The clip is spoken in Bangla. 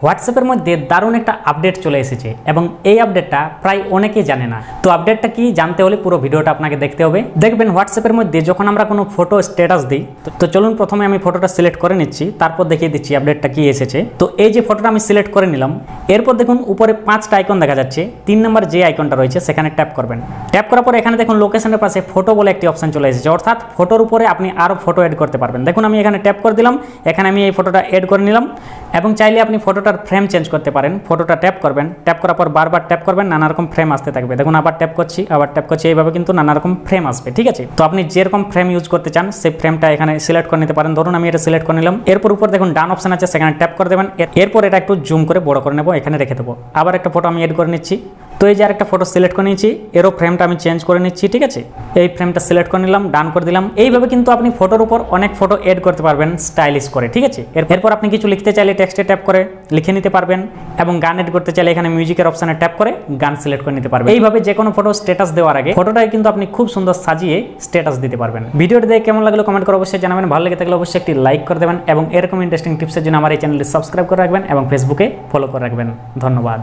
হোয়াটসঅ্যাপের মধ্যে দারুণ একটা আপডেট চলে এসেছে এবং এই আপডেটটা প্রায় অনেকেই জানে না। তো আপডেটটা কি জানতে হলে পুরো ভিডিওটা আপনাকে দেখতে হবে। দেখবেন হোয়াটসঅ্যাপের মধ্যে যখন আমরা কোনো ফটো স্ট্যাটাস দিই, তো চলুন প্রথমে আমি ফটোটা সিলেক্ট করে নিচ্ছি, তারপর দেখিয়ে দিচ্ছি আপডেটটা কি এসেছে। তো এই যে ফটোটা আমি সিলেক্ট করে নিলাম, এরপর দেখুন উপরে 5টা আইকন দেখা যাচ্ছে। 3 নম্বর যে আইকনটা রয়েছে সেখানে ট্যাপ করবেন। ট্যাপ করার পর এখানে দেখুন লোকেশনের পাশে ফটো বলে একটি অপশন চলে এসেছে, অর্থাৎ ফটোর উপরে আপনি আরও ফটো এড করতে পারবেন। দেখুন আমি এখানে ট্যাপ করে দিলাম, এখানে আমি এই ফটোটা এড করে নিলাম এবং চাইলে আপনি ফটোটার ফ্রেম চেঞ্জ করতে পারেন। ফটোটা ট্যাপ করবেন, ট্যাপ করার পর বারবার ট্যাপ করবেন, নানা রকম ফ্রেম আসতে থাকবে। দেখুন আবার ট্যাপ করছি, আবার ট্যাপ করছি, এইভাবে কিন্তু নানা রকম ফ্রেম আসবে। ঠিক আছে, তো আপনি যেরকম ফ্রেম ইউজ করতে চান সেই ফ্রেমটা এখানে সিলেক্ট করে নিতে পারেন। ধরুন আমি এটা সিলেক্ট করে নিলাম, এরপর উপর দেখুন ডান অপশন আছে, সেখানে ট্যাপ করে দেবেন। এরপর এটা একটু জুম করে বড় করে নেবো, এখানে রেখে দেবো। আবার একটা ফটো আমি এড করে নিচ্ছি। তো এই যে আরেকটা ফটো সিলেক্ট করে নিয়েছি, এরও ফ্রেমটা আমি চেঞ্জ করে নিচ্ছি। ঠিক আছে, এই ফ্রেমটা সিলেক্ট করে নিলাম, ডান করে দিলাম। এইভাবে কিন্তু আপনি ফটোর উপর অনেক ফটো এড করতে পারবেন স্টাইলিশ করে। ঠিক আছে, এরপর আপনি কিছু লিখতে চাইলে টেক্সটে ট্যাপ করে লিখে নিতে পারবেন এবং গান এড করতে চাইলে এখানে মিউজিকের অপশনে ট্যাপ করে গান সিলেক্ট করে নিতে পারবেন। এইভাবে যে কোনো ফটো স্ট্যাটাস দেওয়ার আগে ফটোটাই কিন্তু আপনি খুব সুন্দর সাজিয়ে স্ট্যাটাস দিতে পারবেন। ভিডিওটি দেখে কেমন লাগলো কমেন্ট করে অবশ্যই জানাবেন। ভালো লেগে থাকলে অবশ্যই একটি লাইক করে দেবেন এবং এরকম ইন্টারেস্টিং টিপসের জন্য আমার এই চ্যানেলটি সাবস্ক্রাইব করে রাখবেন এবং ফেসবুকে ফলো করে রাখবেন। ধন্যবাদ।